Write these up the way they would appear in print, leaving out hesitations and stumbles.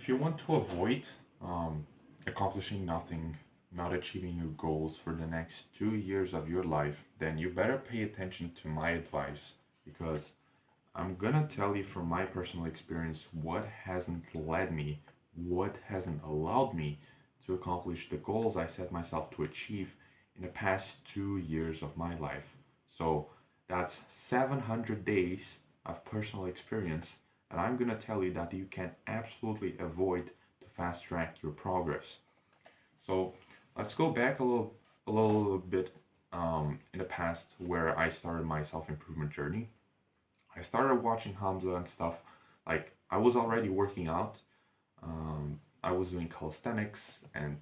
If you want to avoid accomplishing nothing, not achieving your goals for the next 2 years of your life, then you better pay attention to my advice because I'm gonna tell you from my personal experience what hasn't led me, what hasn't allowed me to accomplish the goals I set myself to achieve in the past 2 years of my life. So that's 700 days of personal experience, and I'm gonna tell you that you can absolutely avoid to fast track your progress. So let's go back a little bit in the past where I started my self improvement journey. I started watching Hamza and stuff. Like I was already working out. I was doing calisthenics and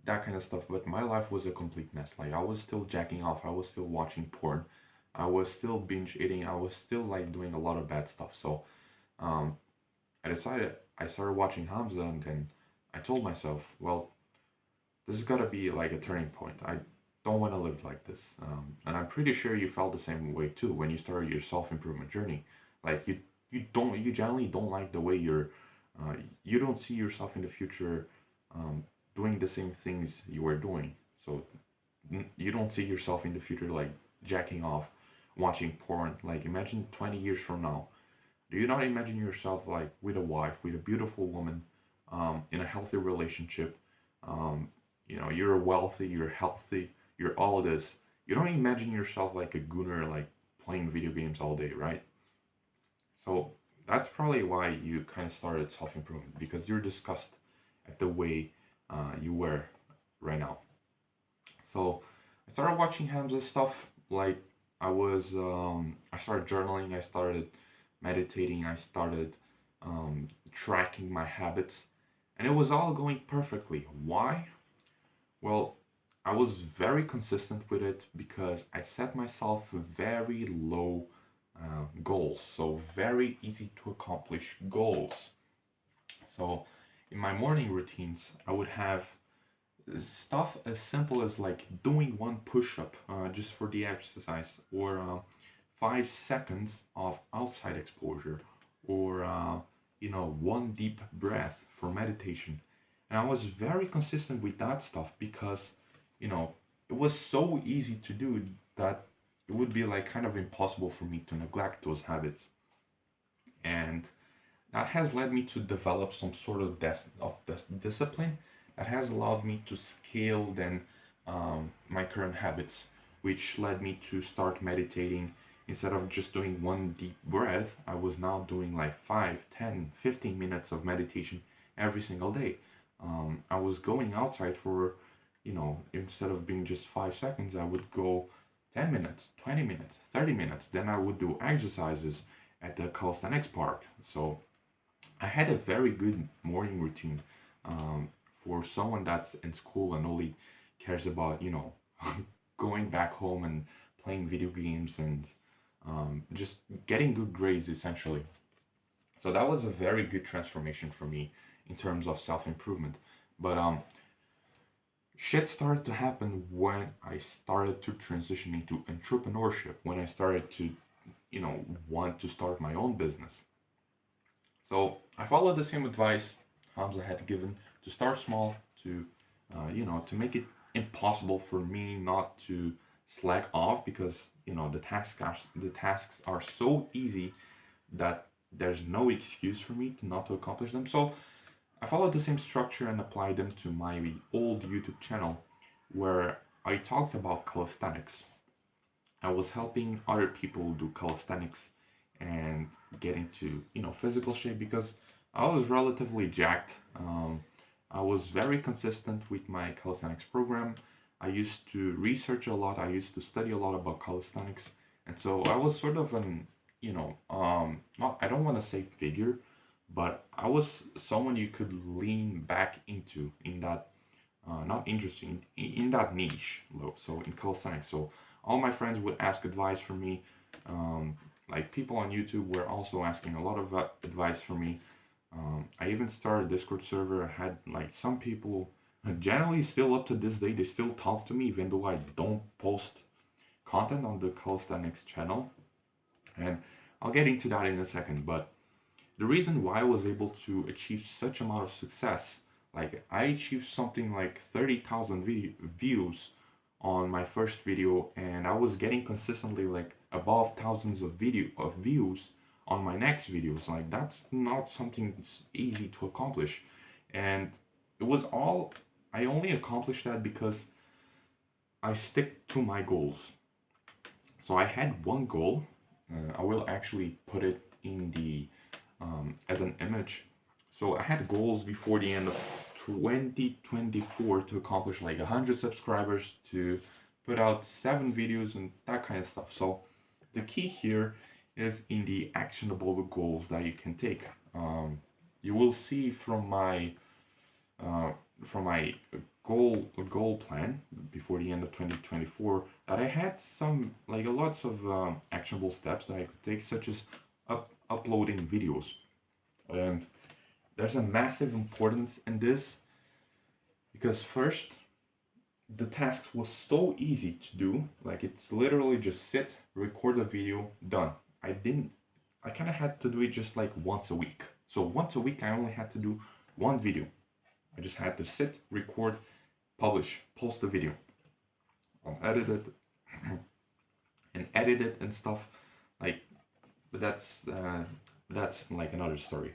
that kind of stuff, but my life was a complete mess. Like I was still jacking off. I was still watching porn. I was still binge eating. I was still like doing a lot of bad stuff. So um, I started watching Hamza, and then I told myself, well, this has got to be like a turning point. I don't want to live like this. And I'm pretty sure you felt the same way too when you started your self improvement journey. Like you generally don't like the way uh, you don't see yourself in the future um, doing the same things you were doing. So you don't see yourself in the future like jacking off, watching porn. Like imagine 20 years from now. Do you not imagine yourself like with a wife, with a beautiful woman, in a healthy relationship? Um, you're wealthy, you're healthy, you're all this. You don't imagine yourself like a gooner, like playing video games all day, right? So that's probably why you kind of started self improvement because you're disgusted at the way you were right now. So I started watching Hamza's stuff. Like I started journaling. I started meditating. I started tracking my habits, and it was all going perfectly. Why? Well, I was very consistent with it because I set myself very low goals, so very easy to accomplish goals. So in my morning routines, I would have stuff as simple as like doing one push-up just for the exercise, or 5 seconds of outside exposure, or one deep breath for meditation. And I was very consistent with that stuff because you know it was so easy to do that it would be like kind of impossible for me to neglect those habits. And that has led me to develop some sort of discipline that has allowed me to scale then my current habits, which led me to start meditating. Instead of just doing one deep breath, I was now doing like 5, 10, 15 minutes of meditation every single day. I was going outside for, instead of being just 5 seconds, I would go 10 minutes, 20 minutes, 30 minutes. Then I would do exercises at the calisthenics park. So I had a very good morning routine um, for someone that's in school and only cares about, going back home and playing video games and just getting good grades essentially. So that was a very good transformation for me in terms of self improvement. But shit started to happen when I started to transition into entrepreneurship, when I started to, want to start my own business. So I followed the same advice Hamza had given to start small, to make it impossible for me not to slack off because the tasks are so easy that there's no excuse for me to not to accomplish them. So I followed the same structure and applied them to my old YouTube channel where I talked about calisthenics. I was helping other people do calisthenics and get into physical shape because I was relatively jacked. I was very consistent with my calisthenics program. I used to research a lot. I used to study a lot about calisthenics, and so I was sort of an not, I don't want to say figure, but I was someone you could lean back into in that not interesting in that niche. So in calisthenics, so all my friends would ask advice from me. Like people on YouTube were also asking a lot of advice from me. I even started a Discord server. I had like some people, generally still up to this day, they still talk to me even though I don't post content on the calisthenics channel. And I'll get into that in a second. But the reason why I was able to achieve such amount of success, like I achieved something like 30,000 views on my first video, and I was getting consistently like above thousands of views on my next videos. Like that's not something that's easy to accomplish, and it was all I only accomplished that because I stick to my goals. So I had one goal. I will actually put it in the as an image. So I had goals before the end of 2024 to accomplish like 100 subscribers, to put out 7 videos and that kind of stuff. So the key here is in the actionable goals that you can take. You will see uh, from my goal plan before the end of 2024 that I had some like lots of actionable steps that I could take, such as uploading videos. And there's a massive importance in this because first, the task was so easy to do. Like it's literally just sit, record a video, done. I kind of had to do it just like once a week. So once a week, I only had to do one video. I just had to sit, record, publish, post the video. I'll edit it and edit it and stuff. Like, but that's like another story.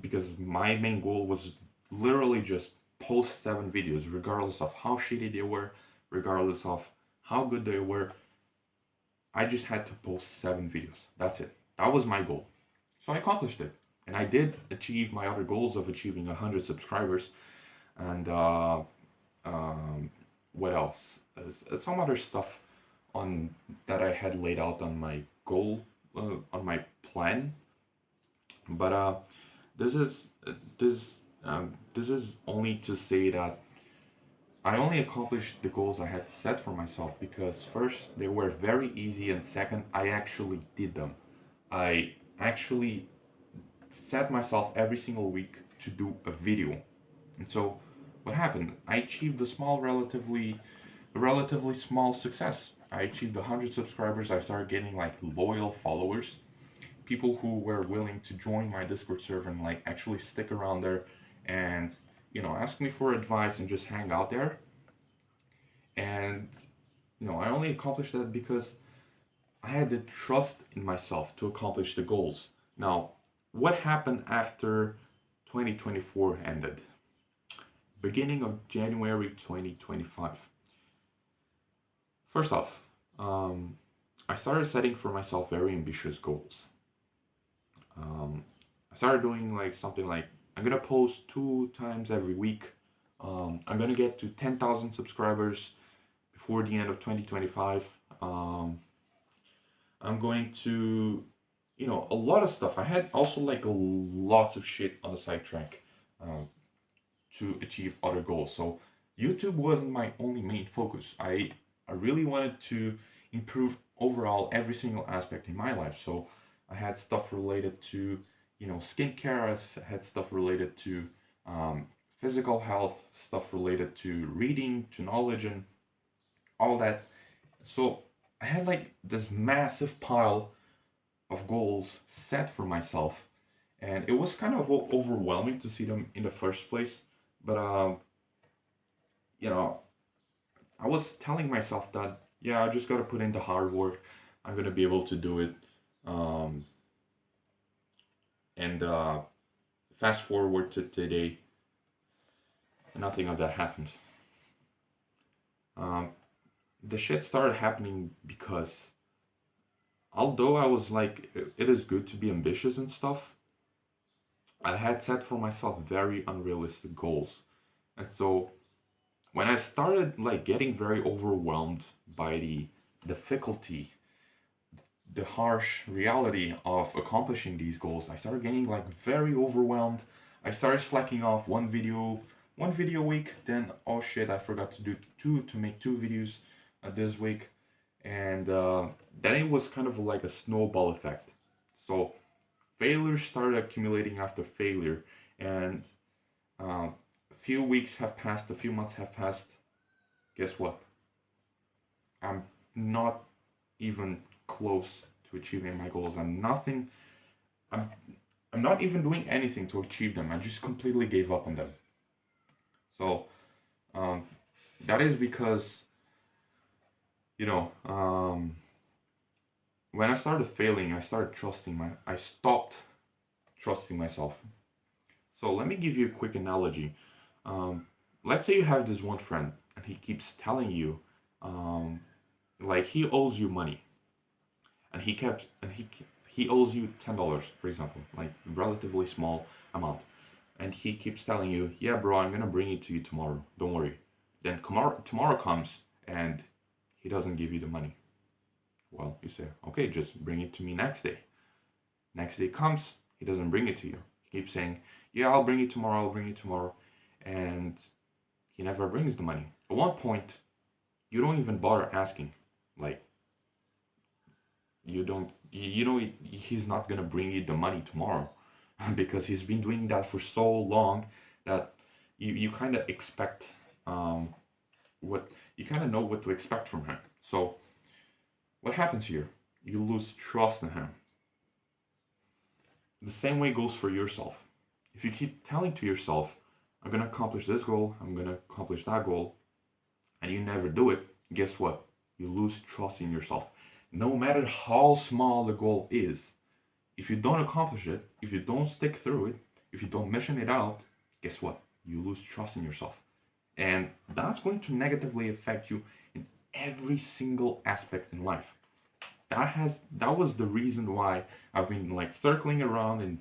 Because my main goal was literally just post 7 videos, regardless of how shitty they were, regardless of how good they were. I just had to post 7 videos. That's it. That was my goal. So I accomplished it. And I did achieve my other goals of achieving 100 subscribers. And what else? Some other stuff on that I had laid out on my goal, on my plan. But this is this this is only to say that I only accomplished the goals I had set for myself because first they were very easy, and second I actually did them. I actually set myself every single week to do a video, and so what happened? I achieved a relatively small success. I achieved 100 subscribers. I started getting like loyal followers, people who were willing to join my Discord server and like actually stick around there and ask me for advice and just hang out there. And I only accomplished that because I had the trust in myself to accomplish the goals. Now, what happened after 2024 ended? Beginning of January 2025. First off, I started setting for myself very ambitious goals. I started doing like something like I'm gonna post 2 times every week. I'm gonna get to 10,000 subscribers before the end of 2025. I'm going to, a lot of stuff. I had also like lots of shit on the sidetrack to achieve other goals. So YouTube wasn't my only main focus. I really wanted to improve overall every single aspect in my life. So I had stuff related to, skincare. I had stuff related to physical health, stuff related to reading, to knowledge, and all that. So I had like this massive pile of goals set for myself, and it was kind of overwhelming to see them in the first place. But you know, I was telling myself that yeah, I just gotta put in the hard work. I'm gonna be able to do it. Um, and Fast forward to today, nothing of that happened. Um, the shit started happening because although I was like, it is good to be ambitious and stuff, I had set for myself very unrealistic goals. And so when I started like getting very overwhelmed by the difficulty, the harsh reality of accomplishing these goals, I started getting like very overwhelmed. I started slacking off one video a week, then oh shit, I forgot to do to make 2 videos this week, and then it was kind of like a snowball effect. So failures started accumulating after failure, and a few weeks have passed, a few months have passed. Guess what? I'm not even close to achieving my goals. I'm nothing. I'm I'm not even doing anything to achieve them. I just completely gave up on them. So um, that is because, you know, when I started failing, I stopped trusting myself. So let me give you a quick analogy. Um, let's say you have this one friend, and he keeps telling you, um, like he owes you money, and he owes you $10, for example, like relatively small amount, and he keeps telling you, yeah, bro, I'm gonna bring it to you tomorrow. Don't worry. Then tomorrow comes, and he doesn't give you the money. Well, you say, okay, just bring it to me next day. Next day comes, he doesn't bring it to you. He keeps saying, yeah, I'll bring it tomorrow, I'll bring it tomorrow. And he never brings the money. At one point, you don't even bother asking. Like, you know, he's not gonna bring you the money tomorrow because he's been doing that for so long that you kind of expect um, what you kind of know what to expect from him. So, what happens here? You lose trust in him. The same way goes for yourself. If you keep telling to yourself, I'm gonna accomplish this goal, I'm gonna accomplish that goal, and you never do it, guess what? You lose trust in yourself. No matter how small the goal is, if you don't accomplish it, if you don't stick through it, if you don't mission it out, guess what? You lose trust in yourself. And that's going to negatively affect you in every single aspect in life. That was the reason why I've been like circling around and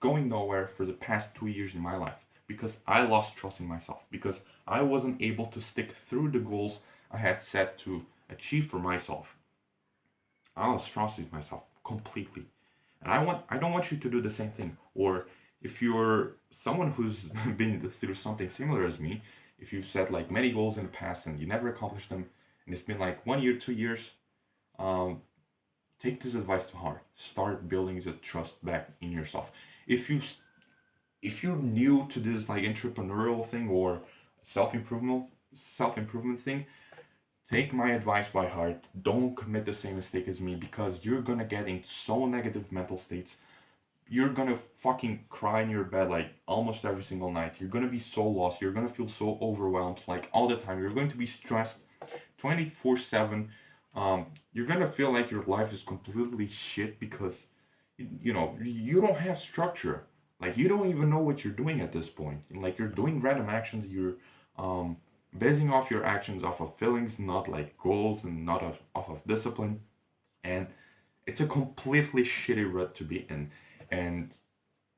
going nowhere for the past 2 years in my life, because I lost trust in myself, because I wasn't able to stick through the goals I had set to achieve for myself. I lost trust in myself completely. And I don't want you to do the same thing. Or if you're someone who's been through something similar as me, if you've set like many goals in the past and you never accomplished them, and it's been like 1 year, 2 years, um, take this advice to heart. Start building the trust back in yourself. If you if you're new to this like entrepreneurial thing or self improvement self improvement thing, take my advice by heart. Don't commit the same mistake as me, because you're gonna get in so negative mental states. You're gonna fucking cry in your bed like almost every single night. You're gonna be so lost. You're gonna feel so overwhelmed like all the time. You're going to be stressed 24/7. You're gonna feel like your life is completely shit because you know you don't have structure. Like you don't even know what you're doing at this point. Like you're doing random actions. You're um, basing off your actions off of feelings, not like goals, and not off of discipline. And it's a completely shitty rut to be in, and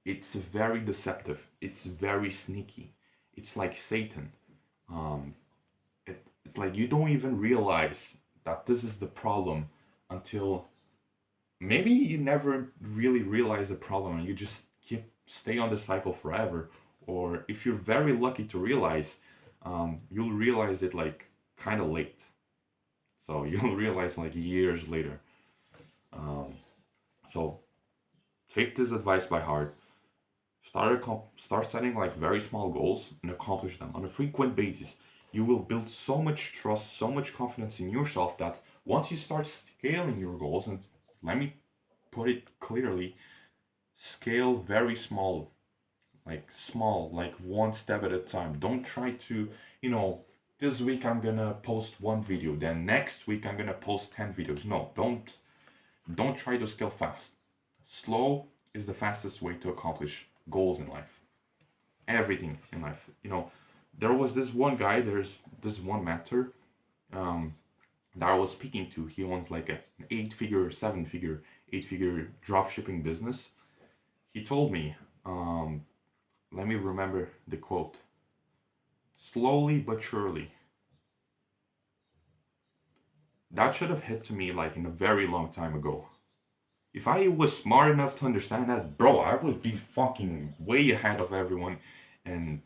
it's very deceptive. It's very sneaky. It's like Satan. Um, it's like you don't even realize that this is the problem until maybe you never really realize the problem and you just keep stay on the cycle forever. Or if you're very lucky to realize, you'll realize it like kind of late. So you'll realize like years later. Um, so take this advice by heart. Start setting like very small goals and accomplish them on a frequent basis. You will build so much trust, so much confidence in yourself that once you start scaling your goals, and let me put it clearly, scale very small, like one step at a time. Don't try to, you know, this week I'm gonna post one video, then next week I'm gonna post 10 videos. No, don't try to scale fast. Slow is the fastest way to accomplish goals in life. Everything in life. You know, there was this one guy, there's this one mentor um, that I was speaking to. He owns like an 8 figure, 7 figure, 8 figure drop shipping business. He told me, let me remember the quote, slowly but surely. That should have hit to me like in a very long time ago. If I was smart enough to understand that, bro, I would be fucking way ahead of everyone. And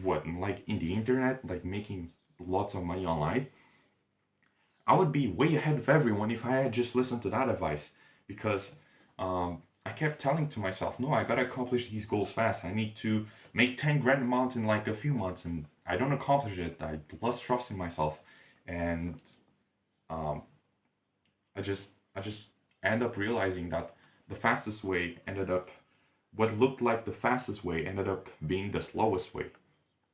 what, like in the internet, like making lots of money online, I would be way ahead of everyone if I had just listened to that advice. Because I kept telling to myself, no, I gotta accomplish these goals fast. I need to make 10 grand a month in like a few months, and I don't accomplish it. I lost trust in myself, and um, I just end up realizing that the fastest way ended up what looked like the fastest way ended up being the slowest way.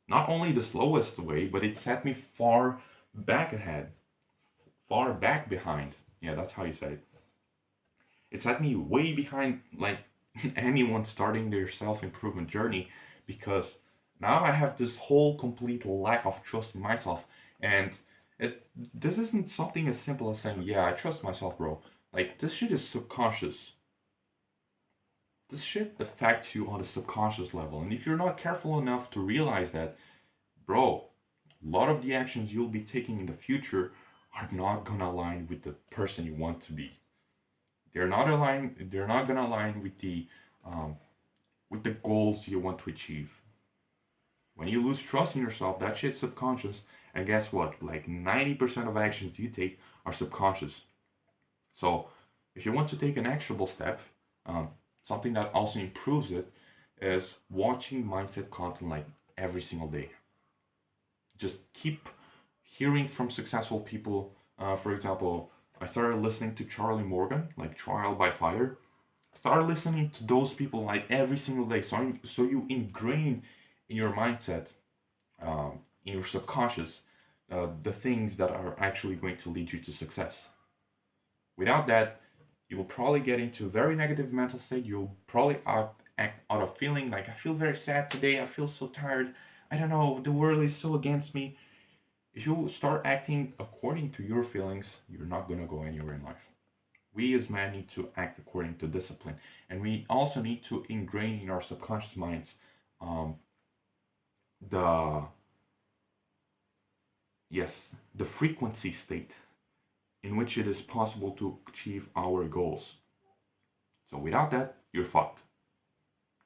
Not only the slowest way, but it set me far back ahead, far back behind. Yeah, that's how you say it. It set me way behind, like anyone starting their self improvement journey, because now I have this whole complete lack of trust in myself. And it this isn't something as simple as saying, yeah, I trust myself, bro. Like, this shit is subconscious. This shit affects you on a subconscious level. And if you're not careful enough to realize that, bro, a lot of the actions you'll be taking in the future are not gonna align with the person you want to be. They're not gonna align um, with the goals you want to achieve. When you lose trust in yourself, that shit's subconscious. And guess what? Like 90% of actions you take are subconscious. So if you want to take an actionable step, um, something that also improves it is watching mindset content like every single day. Just keep hearing from successful people. For example, I started listening to Charlie Morgan, like Trial by Fire. Start listening to those people like every single day, so you ingrain in your mindset, in your subconscious, the things that are actually going to lead you to success. Without that, you will probably get into a very negative mental state. You'll probably act out of feeling like, I feel very sad today, I feel so tired, I don't know, the world is so against me. If you start acting according to your feelings, you're not going to go anywhere in life. We as men need to act according to discipline, and we also need to ingrain in our subconscious minds um, the the frequency state in which it is possible to achieve our goals. So without that, you're fucked.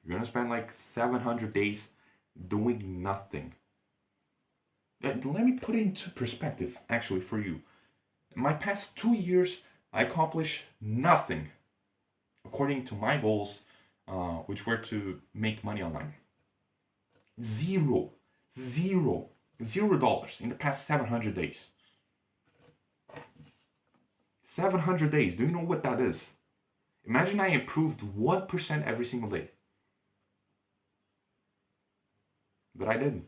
You're gonna spend like 700 days doing nothing. Let me put it into perspective, actually, for you. In my past 2 years, I accomplished nothing according to my goals, which were to make money online. Zero, zero, $0 in the past 700 days. 700 days. Do you know what that is? Imagine I improved 1% every single day. But I didn't.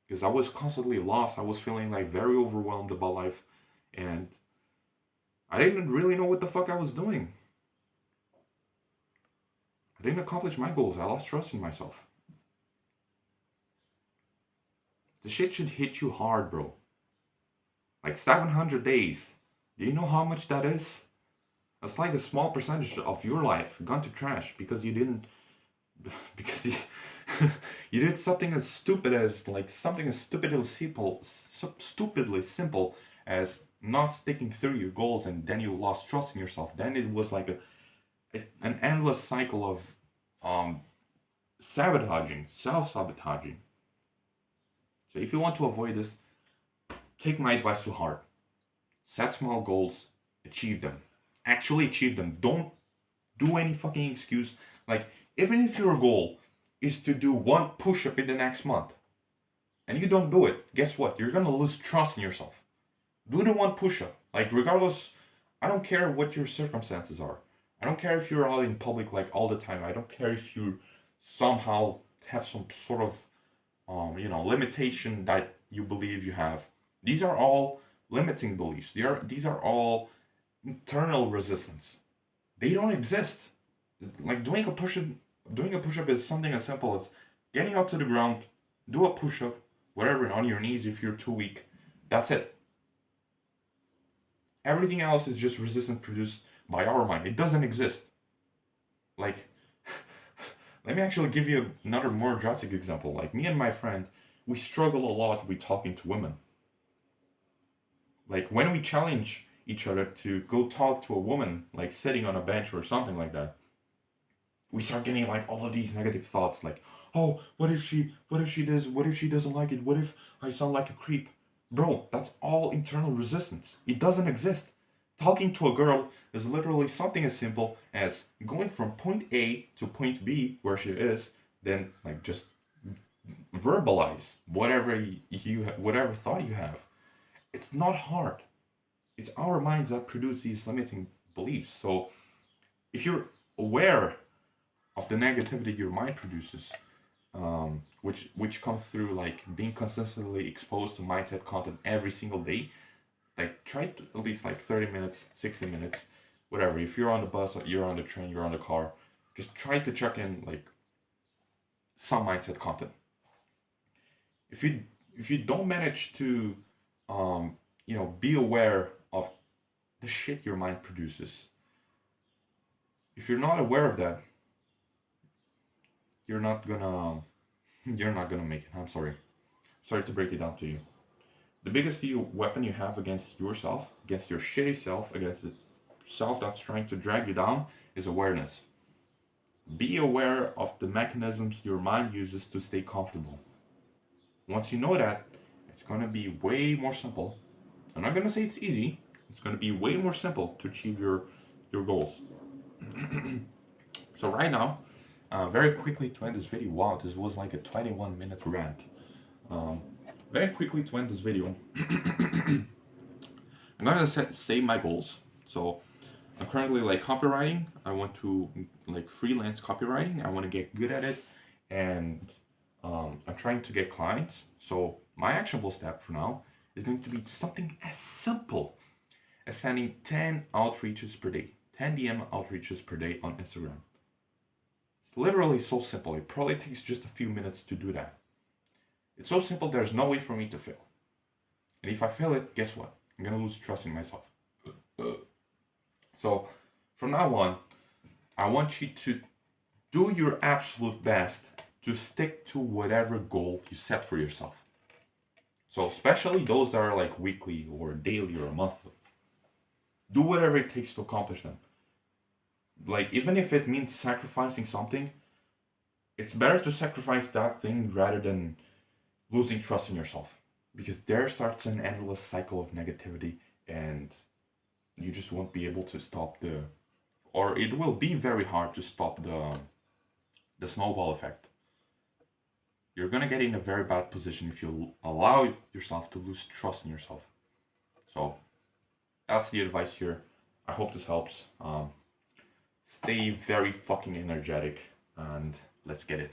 Because I was constantly lost. I was feeling like very overwhelmed about life. And I didn't really know what the fuck I was doing. I didn't accomplish my goals. I lost trust in myself. The shit should hit you hard, bro. Like 700 days. Do you know how much that is? That's like a small percentage of your life gone to trash because you didn't, because you, you did something as stupid as, like, something as stupidly simple as not sticking through your goals, and then you lost trust in yourself. Then it was like an endless cycle of sabotaging, self-sabotaging. So if you want to avoid this, take my advice to heart. Set small goals, achieve them. Actually achieve them. Don't do any fucking excuse. Like, even if your goal is to do one push up in the next month and you don't do it, guess what? You're gonna lose trust in yourself. Do the one push up. Like, regardless, I don't care what your circumstances are. I don't care if you're out in public like all the time. I don't care if you somehow have some sort of limitation that you believe you have. These are all limiting beliefs. These are all internal resistance. They don't exist. Like, doing a push up is something as simple as getting up to the ground, do a push up, whatever, on your knees if you're too weak. That's it. Everything else is just resistance produced by our mind. It doesn't exist. Like, let me actually give you another more drastic example. Like, me and my friend, we struggle a lot with talking to women. Like, when we challenge each other to go talk to a woman, like sitting on a bench or something like that, we start getting like all of these negative thoughts, like, oh, what if she does, what if she doesn't like it, what if I sound like a creep? Bro, that's all internal resistance. It doesn't exist. Talking to a girl is literally something as simple as going from point A to point B where she is, then like just verbalize whatever thought you have. It's not hard. It's our minds that produce these limiting beliefs. So if you're aware of the negativity your mind produces, which comes through like being consistently exposed to mindset content every single day. Like try to at least like 30 minutes, 60 minutes, whatever. If you're on the bus or you're on the train, you're on the car, just try to check in like some mindset content. If you don't manage to be aware of the shit your mind produces, if you're not aware of that, you're not gonna make it. I'm sorry to break it down to you. The biggest weapon you have against yourself, against your shitty self, against the self that's trying to drag you down, is awareness. Be aware of the mechanisms your mind uses to stay comfortable. Once you know that, it's going to be way more simple. I'm not going to say it's easy. It's going to be way more simple to achieve your goals. So right now, very quickly to end this video, wow, this was like a 21-minute rant. Very quickly to end this video, I'm gonna say my goals. So I'm currently like copywriting. I want to like freelance copywriting. I want to get good at it, and I'm trying to get clients. So my actionable step for now is going to be something as simple as sending 10 outreaches per day, 10 DM outreaches per day on Instagram. It's literally so simple. It probably takes just a few minutes to do that. It's so simple, there's no way for me to fail. And if I fail it, guess what? I'm gonna lose trust in myself. So from now on, I want you to do your absolute best to stick to whatever goal you set for yourself. So especially those that are like weekly or daily or monthly. Do whatever it takes to accomplish them. Like even if it means sacrificing something, it's better to sacrifice that thing rather than losing trust in yourself, because there starts an endless cycle of negativity, and you just won't be able to stop or it will be very hard to stop the snowball effect. You're gonna get in a very bad position if you allow yourself to lose trust in yourself. So that's the advice here. I hope this helps. Stay very fucking energetic, and let's get it.